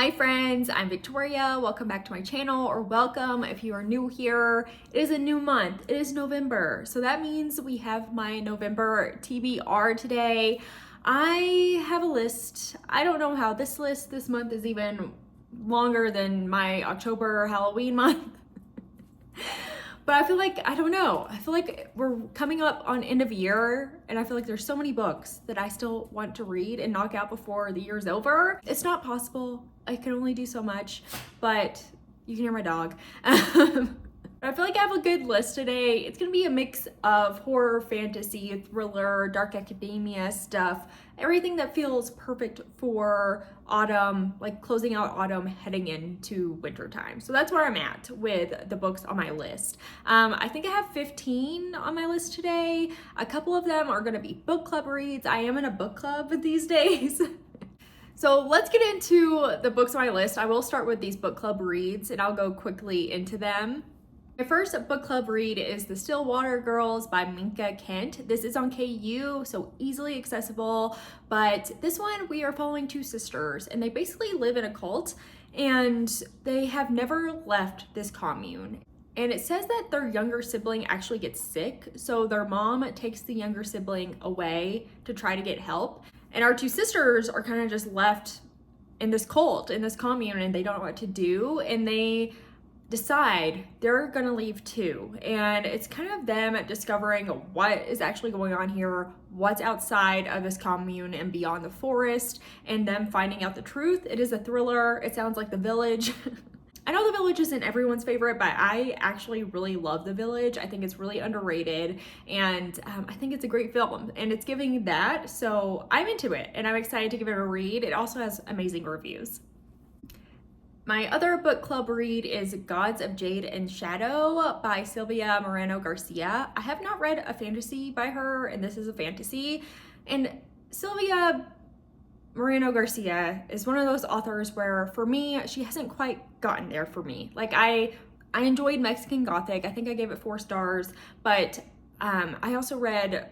Hi friends, I'm Victoria. Welcome back to my channel, or welcome if you are new here. It is a new month. It is November. So that means we have my November TBR today. I have a list. I don't know how this list this month is even longer than my October Halloween month. But I feel like, I don't know, I feel like we're coming up on end of year and I feel like there's so many books that I still want to read and knock out before the year's over. It's not possible. I can only do so much, but you can hear my dog. I feel like I have a good list today. It's gonna be a mix of horror, fantasy, thriller, dark academia stuff, everything that feels perfect for autumn, like closing out autumn, heading into winter time. So that's where I'm at with the books on my list. I think I have 15 on my list today. A couple of them are gonna be book club reads. I am in a book club these days. So let's get into the books on my list. I will start with these book club reads and I'll go quickly into them. My first book club read is The Stillwater Girls by Minka Kent. This is on KU, so easily accessible, but this one we are following two sisters and they basically live in a cult and they have never left this commune. And it says that their younger sibling actually gets sick, so their mom takes the younger sibling away to try to get help. And our two sisters are kind of just left in this cult, in this commune, and they don't know what to do, and they decide they're gonna leave too. And it's kind of them discovering what is actually going on here, what's outside of this commune and beyond the forest, and them finding out the truth. It is a thriller. It sounds like The Village. I know The Village isn't everyone's favorite, but I actually really love The Village. I think it's really underrated, and I think it's a great film, and it's giving that, so I'm into it, and I'm excited to give it a read. It also has amazing reviews. My other book club read is Gods of Jade and Shadow by Silvia Moreno Garcia. I have not read a fantasy by her, and this is a fantasy. And Silvia Moreno Garcia is one of those authors where, for me, she hasn't quite gotten there for me. Like, I enjoyed Mexican Gothic. I think I gave it 4 stars, but I also read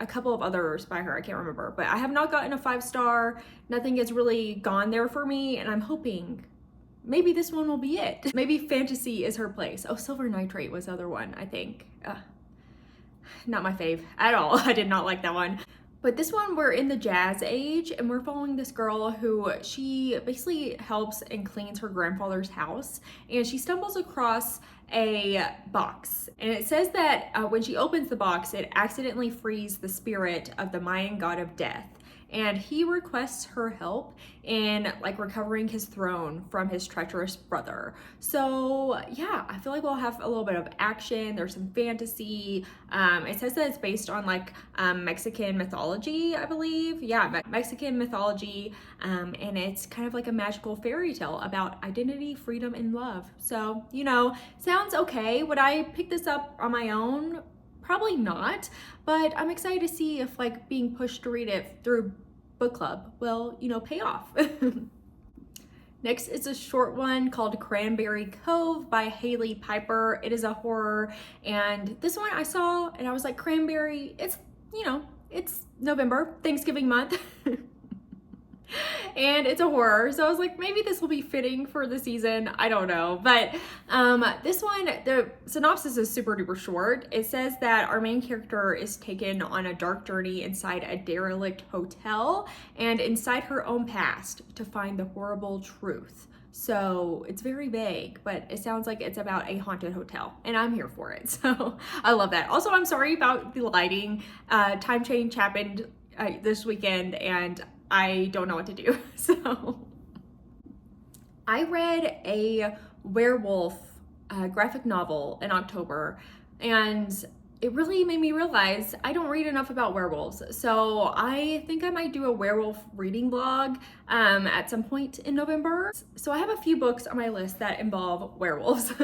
a couple of others by her, I can't remember, but I have not gotten a 5-star. Nothing has really gone there for me, and I'm hoping maybe this one will be it. Maybe fantasy is her place. Oh, Silver Nitrate was the other one, I think. Not my fave at all. I did not like that one. But this one, we're in the jazz age and we're following this girl who she basically helps and cleans her grandfather's house, and she stumbles across a box, and it says that when she opens the box, it accidentally frees the spirit of the Mayan god of death. And he requests her help in like recovering his throne from his treacherous brother. So yeah, I feel like we'll have a little bit of action. There's some fantasy. It says that it's based on like Mexican mythology, I believe. Yeah, Mexican mythology. And it's kind of like a magical fairy tale about identity, freedom, and love. So, you know, sounds okay. Would I pick this up on my own? Probably not, but I'm excited to see if like being pushed to read it through book club will, you know, pay off. Next is a short one called Cranberry Cove by Haley Piper. It is a horror, and this one I saw and I was like, cranberry, it's, you know, it's November, Thanksgiving month. And it's a horror, so I was like, maybe this will be fitting for the season. I don't know, but this one, the synopsis is super duper short. It says that our main character is taken on a dark journey inside a derelict hotel and inside her own past to find the horrible truth. So it's very vague, but it sounds like it's about a haunted hotel, and I'm here for it. So I love that. Also, I'm sorry about the lighting. Time change happened this weekend, and I don't know what to do. So I read a werewolf graphic novel in October, and it really made me realize I don't read enough about werewolves. So I think I might do a werewolf reading vlog at some point in November. So I have a few books on my list that involve werewolves.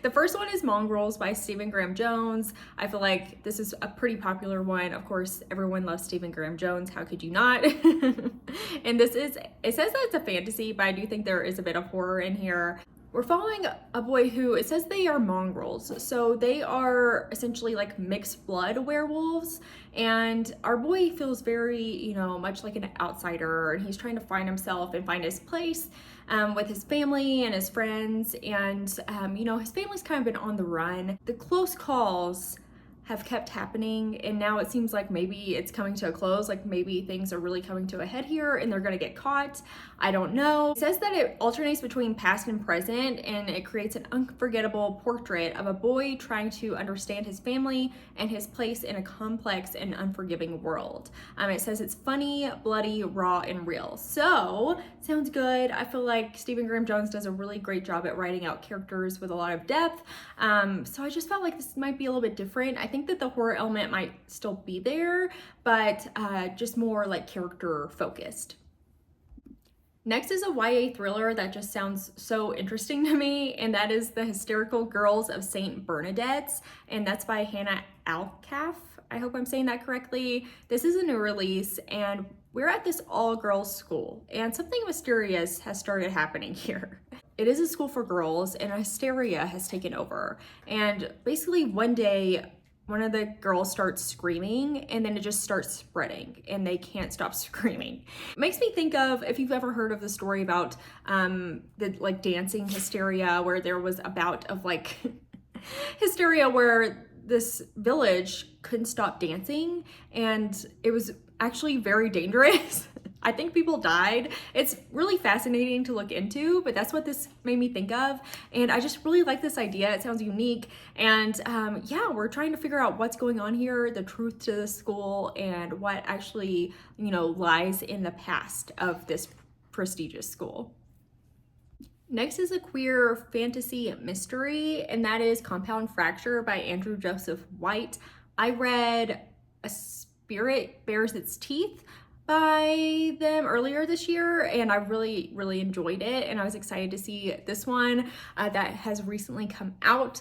The first one is Mongrels by Stephen Graham Jones. I feel like this is a pretty popular one. Of course, everyone loves Stephen Graham Jones. How could you not? And this is, it says that it's a fantasy, but I do think there is a bit of horror in here. We're following a boy who, it says they are mongrels. So they are essentially like mixed blood werewolves. And our boy feels very, you know, much like an outsider, and he's trying to find himself and find his place. with his family and his friends, and you know, his family's kind of been on the run. The close calls have kept happening, and now it seems like maybe it's coming to a close, like maybe things are really coming to a head here and they're gonna get caught. I don't know. It says that it alternates between past and present, and it creates an unforgettable portrait of a boy trying to understand his family and his place in a complex and unforgiving world. It says it's funny, bloody, raw, and real. So, sounds good. I feel like Stephen Graham Jones does a really great job at writing out characters with a lot of depth. So I just felt like this might be a little bit different. I think that the horror element might still be there, but just more like character focused. Next is a YA thriller that just sounds so interesting to me, and that is The Hysterical Girls of St. Bernadette's, and that's by Hannah Alcaf. I hope I'm saying that correctly. This is a new release, and we're at this all-girls school, and something mysterious has started happening here. It is a school for girls, and hysteria has taken over, and basically one day, one of the girls starts screaming, and then it just starts spreading and they can't stop screaming. It makes me think of, if you've ever heard of the story about the like dancing hysteria, where there was a bout of like hysteria where this village couldn't stop dancing, and it was actually very dangerous. I think people died. It's really fascinating to look into, but that's what this made me think of. And I just really like this idea. It sounds unique. And yeah, we're trying to figure out what's going on here, the truth to the school, and what actually, you know, lies in the past of this prestigious school. Next is a queer fantasy mystery, and that is Compound Fracture by Andrew Joseph White. I read A Spirit Bares Its Teeth by them earlier this year, and I really enjoyed it, and I was excited to see this one that has recently come out.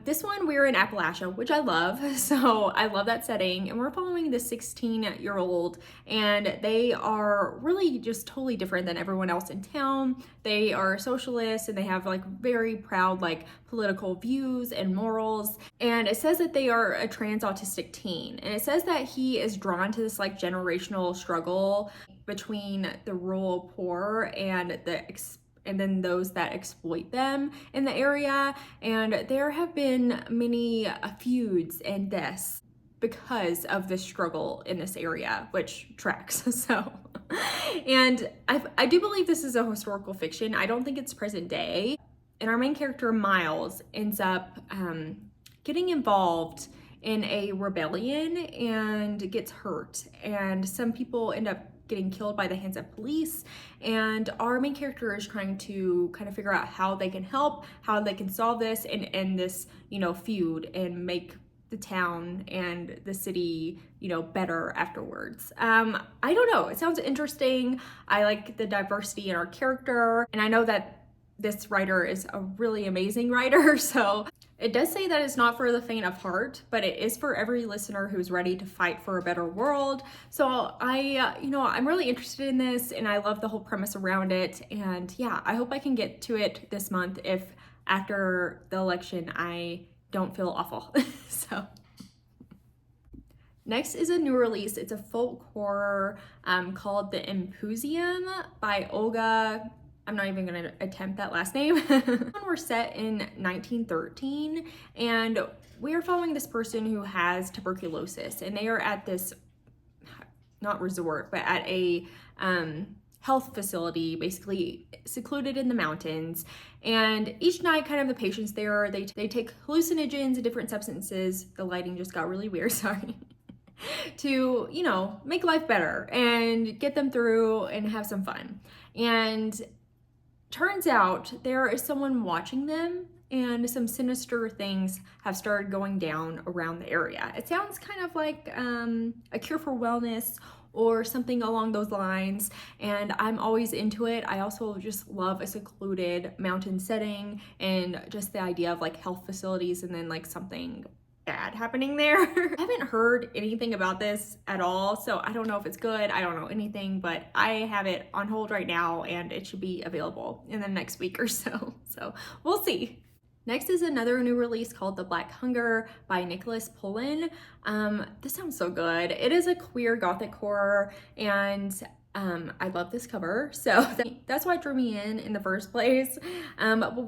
This one, we're in Appalachia, which I love, so I love that setting, and we're following this 16-year-old, and they are really just totally different than everyone else in town. They are socialists, and they have like very proud like political views and morals, and it says that they are a trans autistic teen, and it says that he is drawn to this like generational struggle between the rural poor and then those that exploit them in the area, and there have been many feuds and deaths because of this struggle in this area, which tracks. So and I do believe this is a historical fiction. I don't think it's present day. And our main character, Miles, ends up getting involved in a rebellion and gets hurt. And some people end up getting killed by the hands of police. And our main character is trying to kind of figure out how they can help, how they can solve this and end this, you know, feud and make the town and the city, you know, better afterwards. I don't know. It sounds interesting. I like the diversity in our character. And I know that this writer is a really amazing writer, so it does say that it's not for the faint of heart, but it is for every listener who's ready to fight for a better world. So I'm really interested in this, and I love the whole premise around it. And yeah, I hope I can get to it this month if after the election I don't feel awful. So next is a new release. It's a folk horror called The Impusium by Olga. I'm not even gonna attempt that last name. We're set in 1913, and we are following this person who has tuberculosis, and they are at this, not resort, but at a health facility, basically secluded in the mountains. And each night, kind of the patients there, they take hallucinogens and different substances. The lighting just got really weird, sorry. To, you know, make life better and get them through and have some fun. And turns out there is someone watching them, and some sinister things have started going down around the area. It sounds kind of like A Cure for Wellness or something along those lines, and I'm always into it. I also just love a secluded mountain setting and just the idea of like health facilities and then like something bad happening there. I haven't heard anything about this at all, so I don't know if it's good. I don't know anything, but I have it on hold right now, and it should be available in the next week or so. So we'll see. Next is another new release called The Black Hunger by Nicholas Pullen. This sounds so good. It is a queer gothic horror, and I love this cover, so that's what drew me in the first place.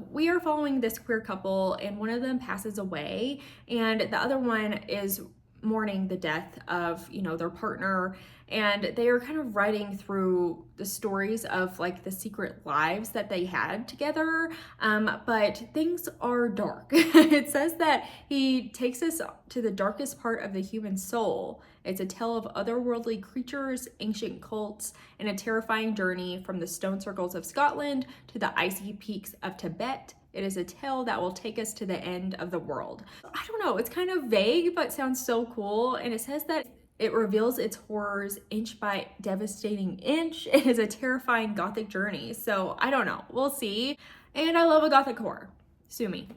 We are following this queer couple, and one of them passes away, and the other one is mourning the death of, you know, their partner, and they are kind of writing through the stories of like the secret lives that they had together, but things are dark. It says that he takes us to the darkest part of the human soul. It's a tale of otherworldly creatures, ancient cults, and a terrifying journey from the stone circles of Scotland to the icy peaks of Tibet. It is a tale that will take us to the end of the world. I don't know, it's kind of vague, but sounds so cool. And it says that it reveals its horrors inch by devastating inch. It is a terrifying gothic journey. So I don't know, we'll see. And I love a gothic horror. Sue me.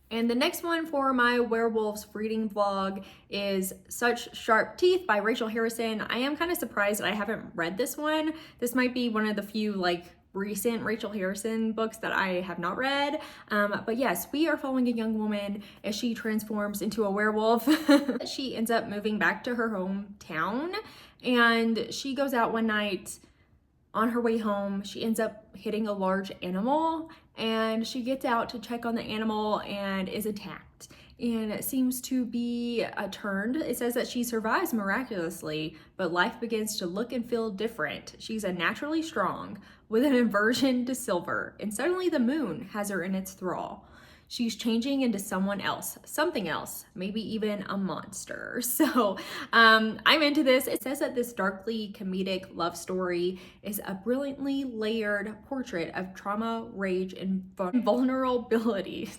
And the next one for my werewolves reading vlog is Such Sharp Teeth by Rachel Harrison. I am kind of surprised that I haven't read this one. This might be one of the few like recent Rachel Harrison books that I have not read. But yes, we are following a young woman as she transforms into a werewolf. She ends up moving back to her hometown, and she goes out one night. On her way home, she ends up hitting a large animal, and she gets out to check on the animal and is attacked. And it seems to be turned. It says that she survives miraculously, but life begins to look and feel different. She's unnaturally strong with an aversion to silver, and suddenly the moon has her in its thrall. She's changing into someone else, something else, maybe even a monster. So I'm into this. It says that this darkly comedic love story is a brilliantly layered portrait of trauma, rage, and vulnerabilities.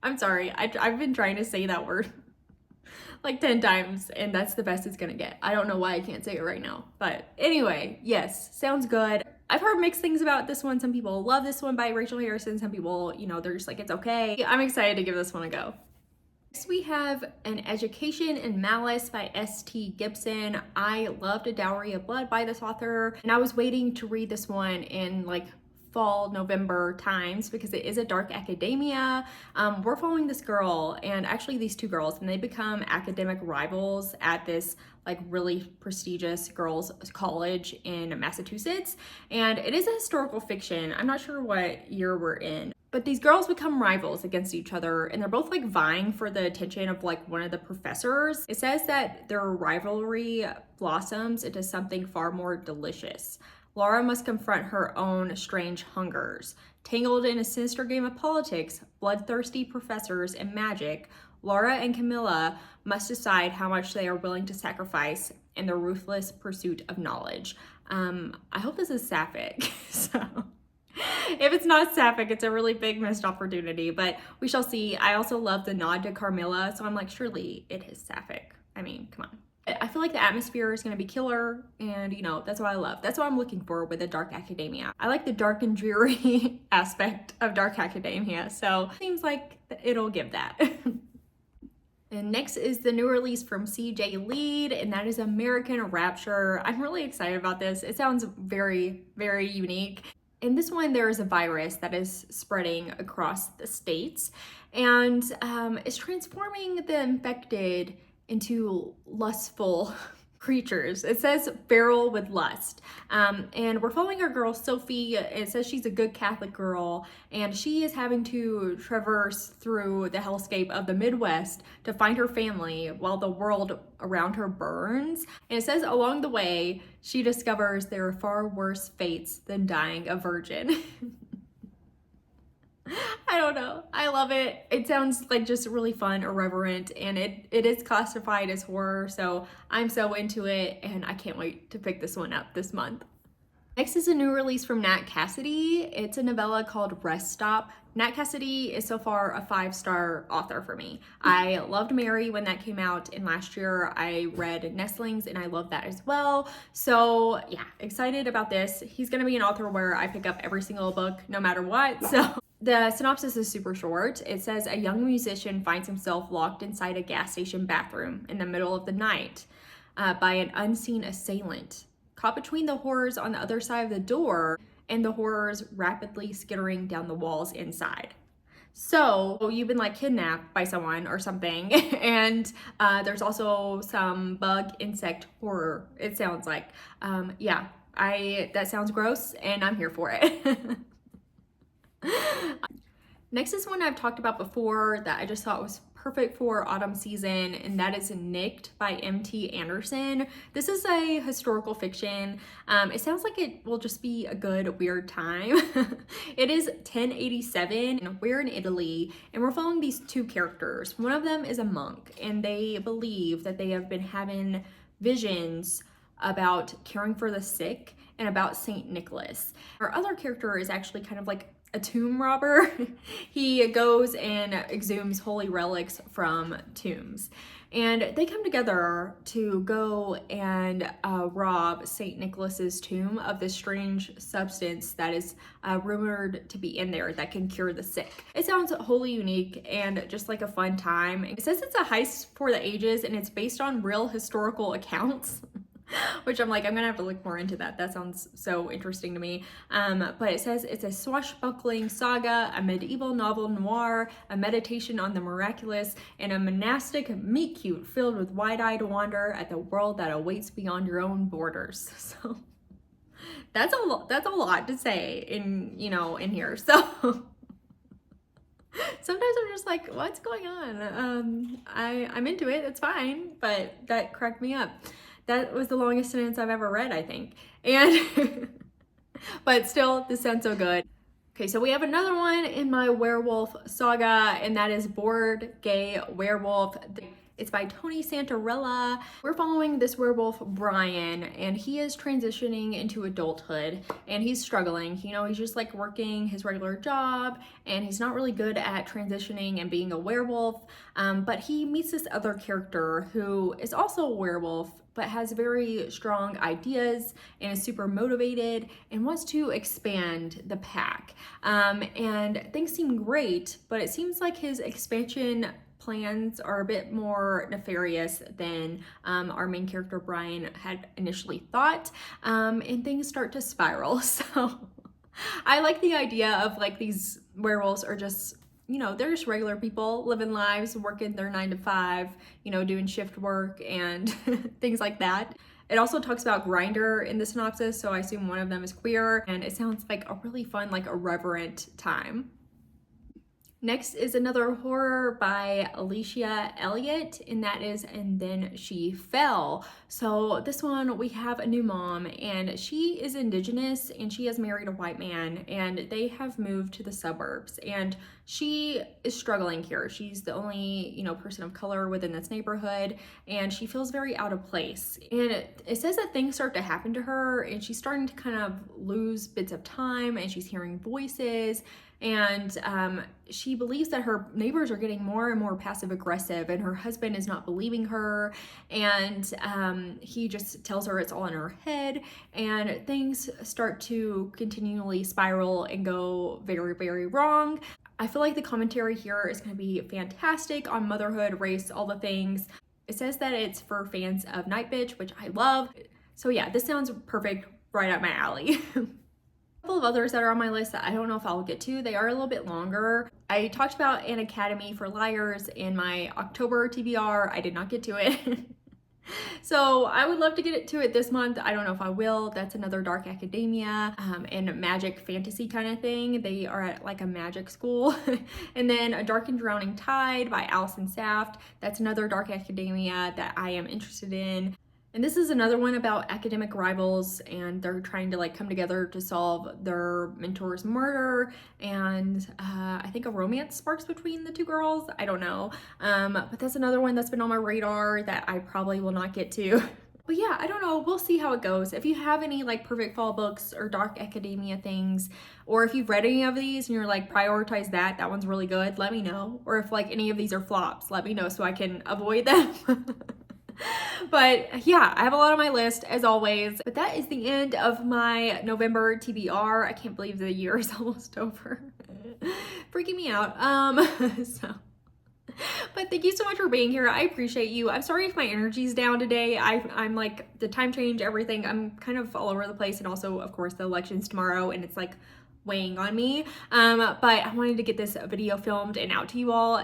I'm sorry, I've been trying to say that word like 10 times, and that's the best it's gonna get. I don't know why I can't say it right now. But anyway, yes, sounds good. I've heard mixed things about this one. Some people love this one by Rachel Harrison. Some people, you know, they're just like, it's okay. I'm excited to give this one a go. Next we have An Education and Malice by S.T. Gibson. I loved A Dowry of Blood by this author, and I was waiting to read this one in like fall, November times because it is a dark academia. We're following this girl, and actually these two girls, and they become academic rivals at this like really prestigious girls college in Massachusetts. And it is a historical fiction. I'm not sure what year we're in, but these girls become rivals against each other, and they're both like vying for the attention of like one of the professors. It says that their rivalry blossoms into something far more delicious. Laura must confront her own strange hungers. Tangled in a sinister game of politics, bloodthirsty professors, and magic, Laura and Camilla must decide how much they are willing to sacrifice in their ruthless pursuit of knowledge. I hope this is sapphic. So if it's not sapphic, it's a really big missed opportunity, but we shall see. I also love the nod to Carmilla, so I'm like, surely it is sapphic. I mean, come on. I feel like the atmosphere is going to be killer, and you know, that's what I love. That's what I'm looking for with a dark academia. I like the dark and dreary aspect of dark academia, so it seems like it'll give that. And next is the new release from CJ Lead, and that is American Rapture. I'm really excited about this. It sounds very, very unique. In this one, there is a virus that is spreading across the states, and it's transforming the infected into lustful creatures. It says feral with lust. And we're following our girl Sophie. It says she's a good Catholic girl, and she is having to traverse through the hellscape of the Midwest to find her family while the world around her burns. And it says along the way, she discovers there are far worse fates than dying a virgin. I don't know. I love it. It sounds like just really fun, irreverent, and it is classified as horror, so I'm so into it, and I can't wait to pick this one up this month. Next is a new release from Nat Cassidy. It's a novella called Rest Stop. Nat Cassidy is so far a 5-star author for me. I loved Mary when that came out, and last year I read Nestlings, and I love that as well. So yeah, excited about this. He's gonna be an author where I pick up every single book no matter what, so. The synopsis is super short. It says a young musician finds himself locked inside a gas station bathroom in the middle of the night by an unseen assailant. Caught between the horrors on the other side of the door and the horrors rapidly skittering down the walls inside. So you've been like kidnapped by someone or something, and there's also some bug insect horror, it sounds like. Yeah, that sounds gross, and I'm here for it. Next is one I've talked about before that I just thought was perfect for autumn season, and that is Nicked by M.T. Anderson. This is a historical fiction. It sounds like it will just be a good, weird time. It is 1087. We're in Italy, and we're following these two characters. One of them is a monk, and they believe that they have been having visions about caring for the sick and about Saint Nicholas. Our other character is actually kind of like a tomb robber. He goes and exhumes holy relics from tombs, and they come together to go and rob Saint Nicholas's tomb of this strange substance that is rumored to be in there that can cure the sick. It sounds wholly unique and just like a fun time. It says it's a heist for the ages, and it's based on real historical accounts. Which I'm like, I'm gonna have to look more into that. That sounds so interesting to me. But it says it's a swashbuckling saga, a medieval novel noir, a meditation on the miraculous, and a monastic meet-cute filled with wide-eyed wonder at the world that awaits beyond your own borders. So that's a lot to say in here. So sometimes I'm just like, what's going on? I'm into it, it's fine, but that cracked me up. That was the longest sentence I've ever read, I think. And, but still, this sounds so good. Okay, so we have another one in my werewolf saga, and that is Gay Werewolf. It's by Tony Santarella. We're following this werewolf, Brian, and he is transitioning into adulthood, and he's struggling. He's just like working his regular job, and he's not really good at transitioning and being a werewolf. But he meets this other character who is also a werewolf, but has very strong ideas and is super motivated and wants to expand the pack. And things seem great, but it seems like his expansion plans are a bit more nefarious than our main character Brian had initially thought, and things start to spiral. So I like the idea of like these werewolves are just, they're just regular people living lives, working their 9 to 5, doing shift work and things like that. It also talks about Grindr in the synopsis, so I assume one of them is queer, and it sounds like a really fun, like irreverent time. Next is another horror by Alicia Elliott, and that is And Then She Fell. So this one, we have a new mom, and she is Indigenous, and she has married a white man, and they have moved to the suburbs, and she is struggling here. She's the only, person of color within this neighborhood, and she feels very out of place. And it says that things start to happen to her, and she's starting to kind of lose bits of time, and she's hearing voices, and she believes that her neighbors are getting more and more passive aggressive, and her husband is not believing her, and he just tells her it's all in her head, and things start to continually spiral and go very, very wrong. I feel like the commentary here is going to be fantastic on motherhood, race, all the things. It says that it's for fans of Night Bitch, which I love. So yeah, this sounds perfect, right up my alley. Couple of others that are on my list that I don't know if I'll get to. They are a little bit longer. I talked about An Academy for Liars in my October TBR. I did not get to it. So I would love to get to it this month. I don't know if I will. That's another dark academia and magic fantasy kind of thing. They are at like a magic school. And then A Dark and Drowning Tide by Allison Saft. That's another dark academia that I am interested in. And this is another one about academic rivals, and they're trying to like come together to solve their mentor's murder, and I think a romance sparks between the two girls. I don't know, but that's another one that's been on my radar that I probably will not get to. But yeah, I don't know, we'll see how it goes. If you have any like perfect fall books or dark academia things, or if you've read any of these and you're like, prioritize that one's really good, let me know. Or if like any of these are flops, let me know so I can avoid them. But yeah, I have a lot on my list as always. But that is the end of my November TBR. I can't believe the year is almost over. Freaking me out. But thank you so much for being here. I appreciate you. I'm sorry if my energy's down today. I'm like the time change, everything. I'm kind of all over the place, and also of course the election's tomorrow, and it's like weighing on me, but I wanted to get this video filmed and out to you all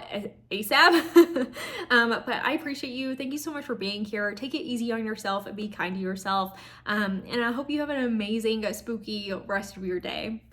ASAP. But I appreciate you. Thank you so much for being here. Take it easy on yourself and be kind to yourself, and I hope you have an amazing spooky rest of your day.